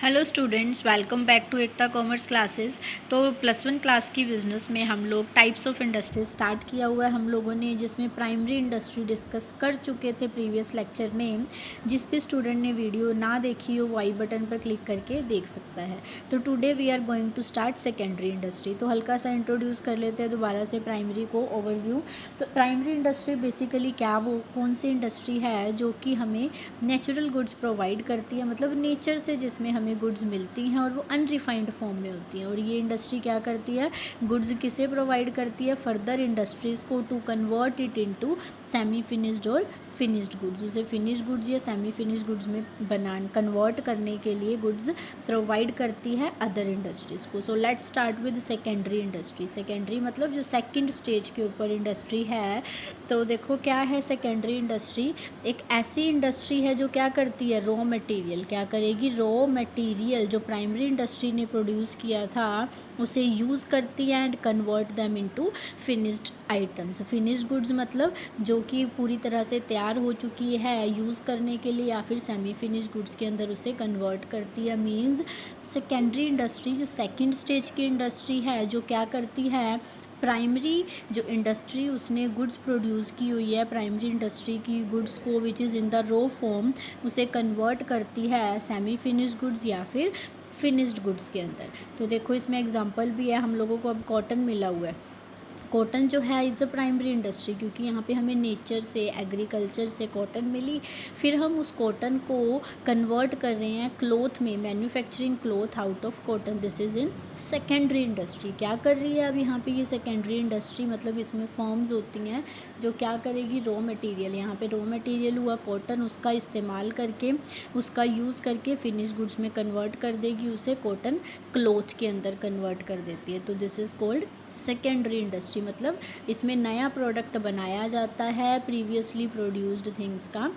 Hello students, welcome back to Ekta commerce classes. तो +1 class की business में हम लोग टाइप्स ऑफ इंडस्ट्री स्टार्ट किया हुआ है हम लोगों ने, जिसमें प्राइमरी इंडस्ट्री डिस्कस कर चुके थे प्रीवियस लेक्चर में। जिस भी स्टूडेंट ने वीडियो ना देखी हो वो आई बटन पर क्लिक करके देख सकता है। तो today we are going to start secondary industry. तो हल्का सा इंट्रोड्यूस कर लेते हैं दोबारा से प्राइमरी को, ओवरव्यू। तो प्राइमरी इंडस्ट्री बेसिकली क्या, वो कौन सी इंडस्ट्री है जो कि हमें नेचुरल गुड्स प्रोवाइड करती है, मतलब नेचर से जिसमें हमें गुड्स मिलती हैं और वो अनरिफाइंड फॉर्म में होती हैं। और ये इंडस्ट्री क्या करती है, गुड्स किसे प्रोवाइड करती है, फर्दर इंडस्ट्रीज़ को, to convert it into semi finished और फिनिश्ड गुड्स। उसे फिनिश्ड गुड्स या सेमी फिनिश्ड गुड्स में कन्वर्ट करने के लिए गुड्स प्रोवाइड करती है अदर इंडस्ट्रीज़ को। So let's start with secondary industry. Secondary मतलब जो सेकंड स्टेज के ऊपर इंडस्ट्री है। तो देखो क्या है सेकेंडरी इंडस्ट्री, एक ऐसी इंडस्ट्री है जो क्या करती है, रॉ मटेरियल क्या करेगी, रॉ मटेरियल जो प्राइमरी इंडस्ट्री ने प्रोड्यूस किया था उसे यूज़ करती है and convert them into finished items. Finished goods मतलब जो कि पूरी तरह से तैयार हो चुकी है यूज़ करने के लिए, या फिर सेमी फिनिश्ड गुड्स के अंदर उसे कन्वर्ट करती है। मींस सेकेंडरी इंडस्ट्री जो सेकंड स्टेज की इंडस्ट्री है, जो क्या करती है, प्राइमरी जो इंडस्ट्री उसने गुड्स प्रोड्यूस की हुई है, प्राइमरी इंडस्ट्री की गुड्स को which is in the raw form, उसे कन्वर्ट करती है सेमी फिनिश्ड गुड्स या फिर फिनिश्ड गुड्स के अंदर। तो देखो इसमें एग्जांपल भी है, हम लोगों को अब कॉटन मिला हुआ है। कॉटन जो है इज़ अ प्राइमरी इंडस्ट्री, क्योंकि यहाँ पे हमें नेचर से, एग्रीकल्चर से कॉटन मिली, फिर हम उस कॉटन को कन्वर्ट कर रहे हैं क्लोथ में, manufacturing cloth out of cotton. This is in secondary industry. क्या कर रही है अब यहाँ पे ये सेकेंडरी इंडस्ट्री, मतलब इसमें फॉर्म्स होती हैं जो क्या करेगी, रॉ मटेरियल, यहाँ पे रॉ मटेरियल हुआ कॉटन, उसका इस्तेमाल करके, उसका यूज़ करके फिनिश गुड्स में कन्वर्ट कर देगी, उसे कॉटन क्लोथ के अंदर कन्वर्ट कर देती है। तो this is called secondary industry. मतलब इसमें नया प्रोडक्ट बनाया जाता है प्रीवियसली प्रोड्यूस्ड थिंग्स का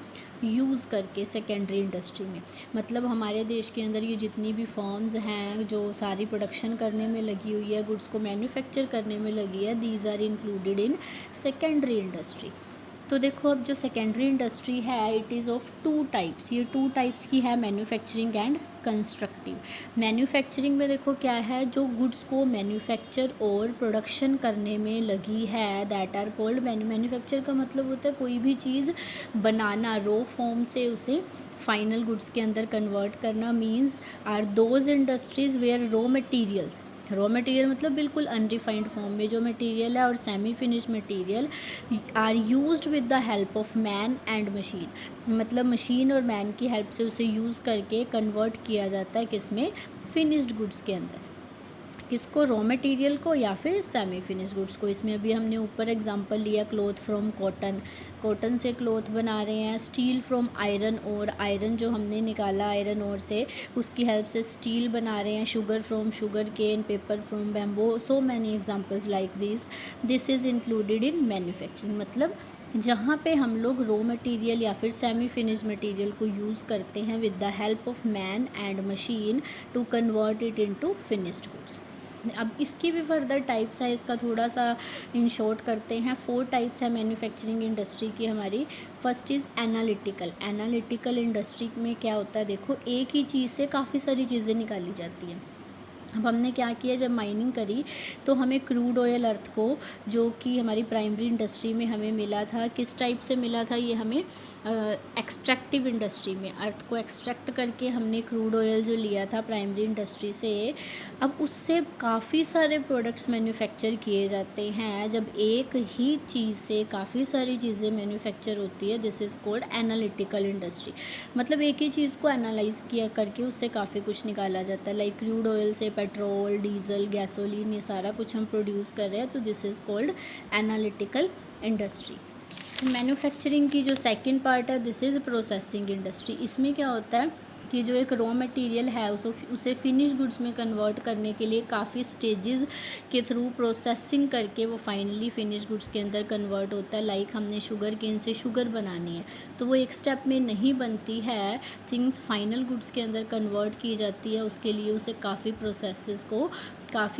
यूज़ करके सेकेंडरी इंडस्ट्री में। मतलब हमारे देश के अंदर ये जितनी भी फॉर्म्स हैं जो सारी प्रोडक्शन करने में लगी हुई है, गुड्स को मैन्युफैक्चर करने में लगी है, these are included in secondary industry. तो देखो अब जो सेकेंडरी इंडस्ट्री है इट इज़ ऑफ 2 टाइप्स। ये 2 टाइप्स की है, मैन्युफैक्चरिंग एंड कंस्ट्रक्टिव। मैन्युफैक्चरिंग में देखो क्या है, जो गुड्स को मैन्युफैक्चर और प्रोडक्शन करने में लगी है, दैट आर कॉल्ड मैन्युफैक्चर का मतलब होता है कोई भी चीज़ बनाना, रॉ फॉर्म से उसे फाइनल गुड्स के अंदर कन्वर्ट करना। Means are those industries where raw material मतलब बिल्कुल अनरिफाइंड फॉर्म में जो मटेरियल है, और semi finish material are used with the help of man and machine, मतलब मशीन और मैन की हेल्प से उसे यूज़ करके कन्वर्ट किया जाता है किसमें, फिनिश्ड गुड्स के अंदर। किसको, रॉ मटेरियल को या फिर सेमी फिनिश गुड्स को। इसमें अभी हमने ऊपर एग्जांपल लिया क्लॉथ फ्रॉम कॉटन, कॉटन से क्लॉथ बना रहे हैं। स्टील फ्रॉम आयरन और, आयरन जो हमने निकाला आयरन और से, उसकी हेल्प से स्टील बना रहे हैं। Sugar from sugarcane, paper from bamboo, so many examples like this is included in manufacturing. मतलब जहाँ पे हम लोग रॉ मटेरियल या फिर सेमी फिनिश मटेरियल को यूज़ करते हैं with the help of man and machine to convert it into finished goods. अब इसकी भी फर्दर टाइप्स है, इसका थोड़ा सा इन शॉर्ट करते हैं। 4 टाइप्स है मैन्युफैक्चरिंग इंडस्ट्री की हमारी। First is analytical. Analytical industry में क्या होता है, देखो एक ही चीज़ से काफ़ी सारी चीज़ें निकाली जाती हैं। अब हमने क्या किया, जब माइनिंग करी तो हमें क्रूड ऑयल अर्थ को, जो कि हमारी प्राइमरी इंडस्ट्री में हमें मिला था, किस टाइप से मिला था, ये हमें एक्सट्रैक्टिव इंडस्ट्री में अर्थ को एक्सट्रैक्ट करके हमने क्रूड ऑयल जो लिया था प्राइमरी इंडस्ट्री से। अब उससे काफ़ी सारे प्रोडक्ट्स मैन्युफैक्चर किए जाते हैं। जब एक ही चीज़ से काफ़ी सारी चीज़ें मैन्युफैक्चर होती है, this is called analytical industry. मतलब एक ही चीज़ को एनालाइज किया करके उससे काफ़ी कुछ निकाला जाता है। लाइक क्रूड ऑयल से पेट्रोल, डीजल, गैसोलीन, ये सारा कुछ हम प्रोड्यूस कर रहे हैं, तो this is called analytical industry. Manufacturing की जो सेकंड पार्ट है दिस इज़ प्रोसेसिंग इंडस्ट्री। इसमें क्या होता है कि जो एक रॉ मटेरियल है उसे फिनिश गुड्स में कन्वर्ट करने के लिए काफ़ी स्टेजेस के थ्रू प्रोसेसिंग करके वो फाइनली फिनिश गुड्स के अंदर कन्वर्ट होता है। लाइक हमने शुगर केन से शुगर बनानी है तो वो एक स्टेप में नहीं बनती है, थिंग्स फाइनल गुड्स के अंदर कन्वर्ट की जाती है, उसके लिए उसे काफ़ी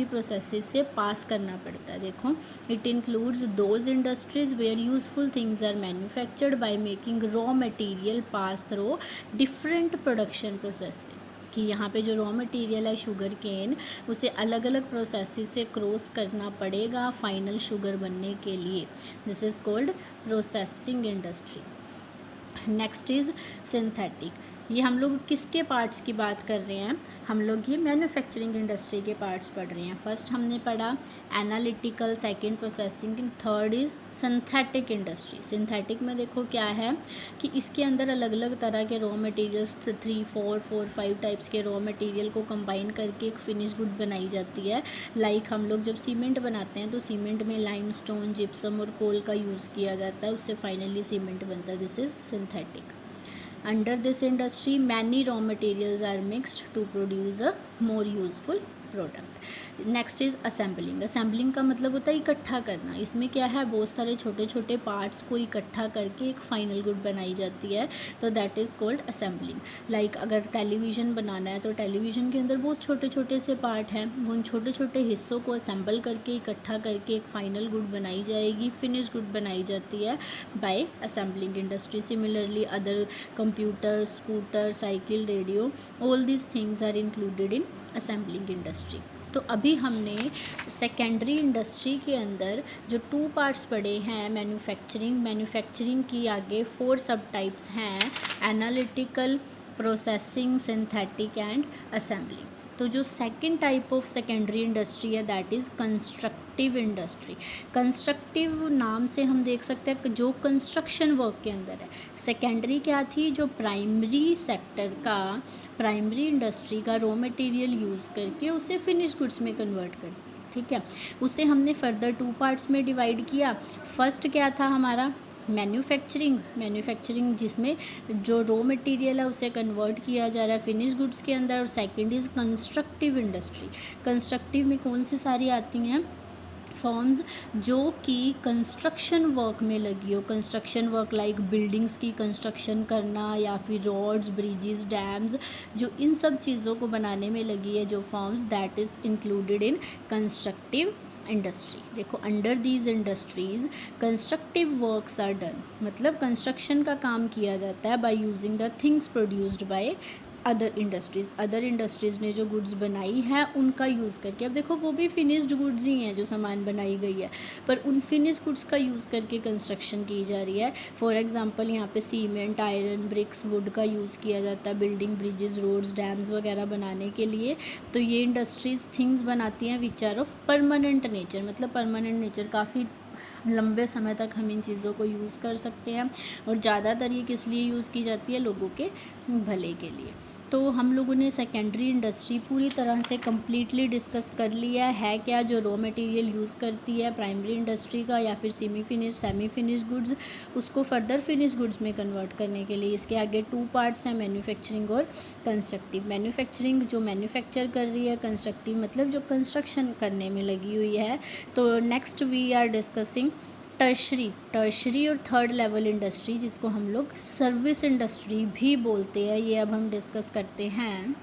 प्रोसेसेस से पास करना पड़ता है। देखो it includes those industries where useful things are manufactured by making raw material pass through different production processes. कि यहाँ पे जो रॉ मटेरियल है शुगर केन, उसे अलग अलग प्रोसेसेस से क्रॉस करना पड़ेगा फाइनल शुगर बनने के लिए। This is called processing industry. Next is synthetic. ये हम लोग किसके पार्ट्स की बात कर रहे हैं? हम लोग ये मैन्युफैक्चरिंग इंडस्ट्री के पार्ट्स पढ़ रहे हैं। फर्स्ट हमने पढ़ा analytical, second processing, third is synthetic industry. Synthetic में देखो क्या है कि इसके अंदर अलग अलग तरह के रॉ मटेरियल्स 3, 4, 5 टाइप्स के रॉ मटेरियल को कंबाइन करके एक फिनिश गुड बनाई जाती है। लाइक हम लोग जब सीमेंट बनाते हैं तो सीमेंट में लाइमस्टोन, जिप्सम और कोल का यूज़ किया जाता है, उससे फाइनली सीमेंट बनता है। This is synthetic. Under this industry, many raw materials are mixed to produce a more useful product. Next is assembling. Assembling का मतलब होता है इकट्ठा करना। इसमें क्या है, बहुत सारे छोटे छोटे पार्ट्स को इकट्ठा करके एक फाइनल गुड बनाई जाती है, तो that is called assembling. Like अगर टेलीविज़न बनाना है तो टेलीविज़न के अंदर बहुत छोटे छोटे से पार्ट हैं, उन छोटे छोटे हिस्सों को असेंबल करके इकट्ठा करके एक फाइनल गुड बनाई जाएगी, फिनिश गुड बनाई जाती है by assembling industry. Similarly other computer, scooter, cycle, radio, all these things are included in assembling industry. तो अभी हमने सेकेंडरी इंडस्ट्री के अंदर जो 2 पार्ट्स पढ़े हैं, मैन्युफैक्चरिंग की आगे 4 सब टाइप्स हैं, analytical, processing, synthetic and assembling. तो जो second type of secondary industry है that is constructive industry. Constructive नाम से हम देख सकते हैं कि जो कंस्ट्रक्शन वर्क के अंदर है। सेकेंडरी क्या थी, जो प्राइमरी सेक्टर का, प्राइमरी इंडस्ट्री का रॉ मटेरियल यूज़ करके उसे फिनिश गुड्स में कन्वर्ट करती है, ठीक है। उसे हमने फर्दर 2 पार्ट्स में डिवाइड किया। फर्स्ट क्या था हमारा, मैन्युफैक्चरिंग जिसमें जो रॉ मटेरियल है उसे कन्वर्ट किया जा रहा है फिनिश गुड्स के अंदर। और second is constructive industry. Constructive में कौन सी सारी आती हैं फॉर्म्स, जो कि कंस्ट्रक्शन वर्क में लगी हो। कंस्ट्रक्शन वर्क लाइक बिल्डिंग्स की कंस्ट्रक्शन करना या फिर रोड्स, ब्रिजेस, डैम्स, जो इन सब चीज़ों को बनाने में लगी है जो forms, that is included in constructive industry. देखो under these industries constructive works are done, मतलब कंस्ट्रक्शन का काम किया जाता है by using the things produced by other industries ने जो गुड्स बनाई है उनका यूज़ करके। अब देखो वो भी फिनिश्ड गुड्स ही हैं जो सामान बनाई गई है, पर उन फिनिश गुड्स का यूज़ करके कंस्ट्रक्शन की जा रही है। फॉर एग्जांपल यहाँ पे सीमेंट, आयरन, ब्रिक्स, वुड का यूज़ किया जाता है बिल्डिंग, ब्रिजेस, रोड्स, डैम्स वगैरह बनाने के लिए। तो ये इंडस्ट्रीज़ थिंग्स बनाती हैं which are of permanent nature, मतलब परमानेंट नेचर, काफ़ी लंबे समय तक हम इन चीज़ों को यूज़ कर सकते हैं। और ज़्यादातर ये किस लिए यूज़ की जाती है, लोगों के भले के लिए। तो हम लोगों ने सेकेंडरी इंडस्ट्री पूरी तरह से कम्प्लीटली डिस्कस कर लिया है। क्या जो रॉ मटेरियल यूज़ करती है प्राइमरी इंडस्ट्री का या फिर सेमी फिनिश गुड्स, उसको फर्दर फिनिश गुड्स में कन्वर्ट करने के लिए इसके आगे 2 पार्ट्स हैं, मैन्युफैक्चरिंग और कंस्ट्रक्टिव। मैन्युफैक्चरिंग जो मैन्युफैक्चर कर रही है, कंस्ट्रक्टिव मतलब जो कंस्ट्रक्शन करने में लगी हुई है। तो next we are discussing tertiary और थर्ड लेवल इंडस्ट्री, जिसको हम लोग सर्विस इंडस्ट्री भी बोलते हैं। ये अब हम डिस्कस करते हैं।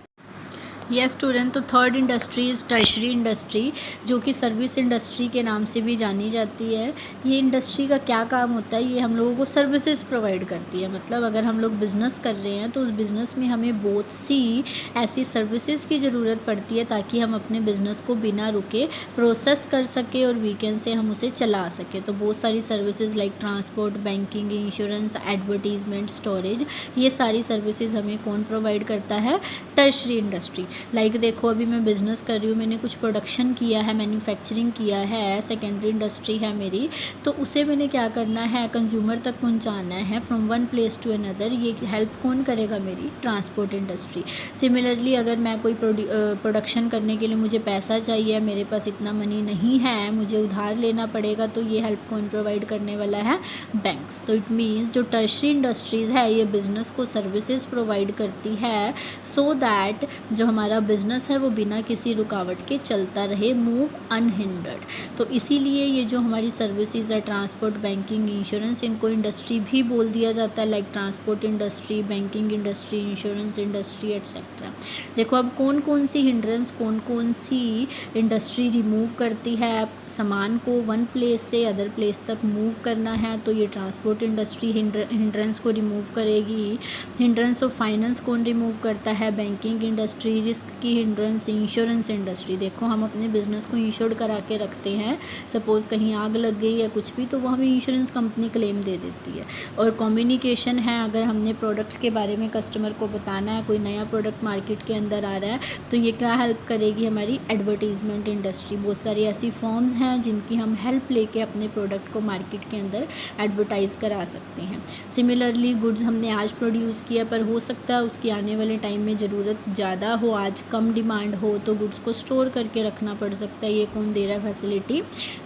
यस स्टूडेंट, तो third industry is tertiary industry, जो कि सर्विस इंडस्ट्री के नाम से भी जानी जाती है। ये इंडस्ट्री का क्या काम होता है, ये हम लोगों को सर्विसेज प्रोवाइड करती है। मतलब अगर हम लोग बिज़नेस कर रहे हैं तो उस बिज़नेस में हमें बहुत सी ऐसी सर्विसेज की ज़रूरत पड़ती है ताकि हम अपने बिज़नेस को बिना रुके प्रोसेस कर सकें और वीकेंड से हम उसे चला सकें। तो बहुत सारी services like transport, banking, insurance, advertisement, storage, ये सारी सर्विसेज हमें कौन प्रोवाइड करता है, टर्शरी इंडस्ट्री। लाइक देखो अभी मैं बिज़नेस कर रही हूँ, मैंने कुछ प्रोडक्शन किया है, मैन्युफैक्चरिंग किया है, सेकेंडरी इंडस्ट्री है मेरी, तो उसे मैंने क्या करना है, कंज्यूमर तक पहुँचाना है from one place to another. ये हेल्प कौन करेगा, मेरी ट्रांसपोर्ट इंडस्ट्री। सिमिलरली अगर मैं कोई प्रोडक्शन करने के लिए मुझे पैसा चाहिए, मेरे पास इतना मनी नहीं है, मुझे उधार लेना पड़ेगा, तो ये हेल्प कौन प्रोवाइड करने वाला है, बैंक्स। तो इट मीन्स जो टर्शरी इंडस्ट्रीज़ है ये बिज़नेस को सर्विसेज प्रोवाइड करती है सो दैट जो हमारा हमारा बिज़नेस है वो बिना किसी रुकावट के चलता रहे, मूव अनहिंडर्ड। तो इसीलिए ये जो हमारी सर्विसेज है, ट्रांसपोर्ट, बैंकिंग, इंश्योरेंस, इनको इंडस्ट्री भी बोल दिया जाता है, like transport industry, banking industry, insurance industry etcetera. देखो अब कौन कौन सी हिंड्रेंस, कौन कौन सी इंडस्ट्री रिमूव करती है सामान को वन प्लेस से अदर प्लेस तक मूव करना है, तो ये ट्रांसपोर्ट इंडस्ट्री हिंड्रेंस को रिमूव करेगी। हिंड्रेंस ऑफ फाइनेंस कौन रिमूव करता है? Banking industry. रिस्क की हिंड्रेंस इंश्योरेंस इंडस्ट्री। देखो हम अपने बिजनेस को इंश्योर्ड करा के रखते हैं, सपोज़ कहीं आग लग गई या कुछ भी, तो वो हमें इंश्योरेंस कंपनी क्लेम दे देती है। और कम्युनिकेशन है, अगर हमने प्रोडक्ट्स के बारे में कस्टमर को बताना है, कोई नया प्रोडक्ट मार्केट के अंदर आ रहा है, तो ये क्या हेल्प करेगी? हमारी एडवर्टीज़मेंट इंडस्ट्री। बहुत सारी ऐसी फॉर्म्स हैं जिनकी हम हेल्प लेके अपने प्रोडक्ट को मार्केट के अंदर एडवर्टाइज़ करा सकते हैं। सिमिलरली गुड्स हमने आज प्रोड्यूस किया, पर हो सकता है उसकी आने वाले टाइम में ज़रूरत ज़्यादा हो, आज कम डिमांड हो, तो गुड्स को स्टोर करके रखना पड़ सकता है। ये कौन दे रहा है फैसिलिटी?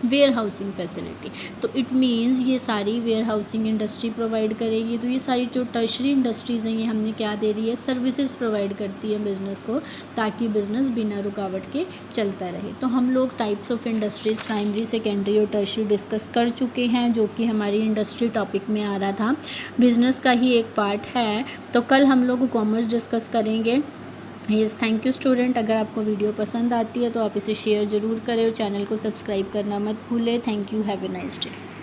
Warehousing facility. तो इट मीन्स ये सारी वेयर हाउसिंग इंडस्ट्री प्रोवाइड करेगी। तो ये सारी जो टर्शरी इंडस्ट्रीज़ हैं ये हमने क्या दे रही है? सर्विसेज प्रोवाइड करती है बिज़नेस को, ताकि बिज़नेस बिना रुकावट के चलता रहे। तो हम लोग types of industries primary, secondary और टर्शरी डिस्कस कर चुके हैं, जो कि हमारी इंडस्ट्री टॉपिक में आ रहा था, बिज़नेस का ही एक पार्ट है। तो कल हम लोग कॉमर्स डिस्कस करेंगे। Yes, thank you student. अगर आपको वीडियो पसंद आती है तो आप इसे शेयर ज़रूर करें और चैनल को सब्सक्राइब करना मत भूलें। Thank you, have a nice day.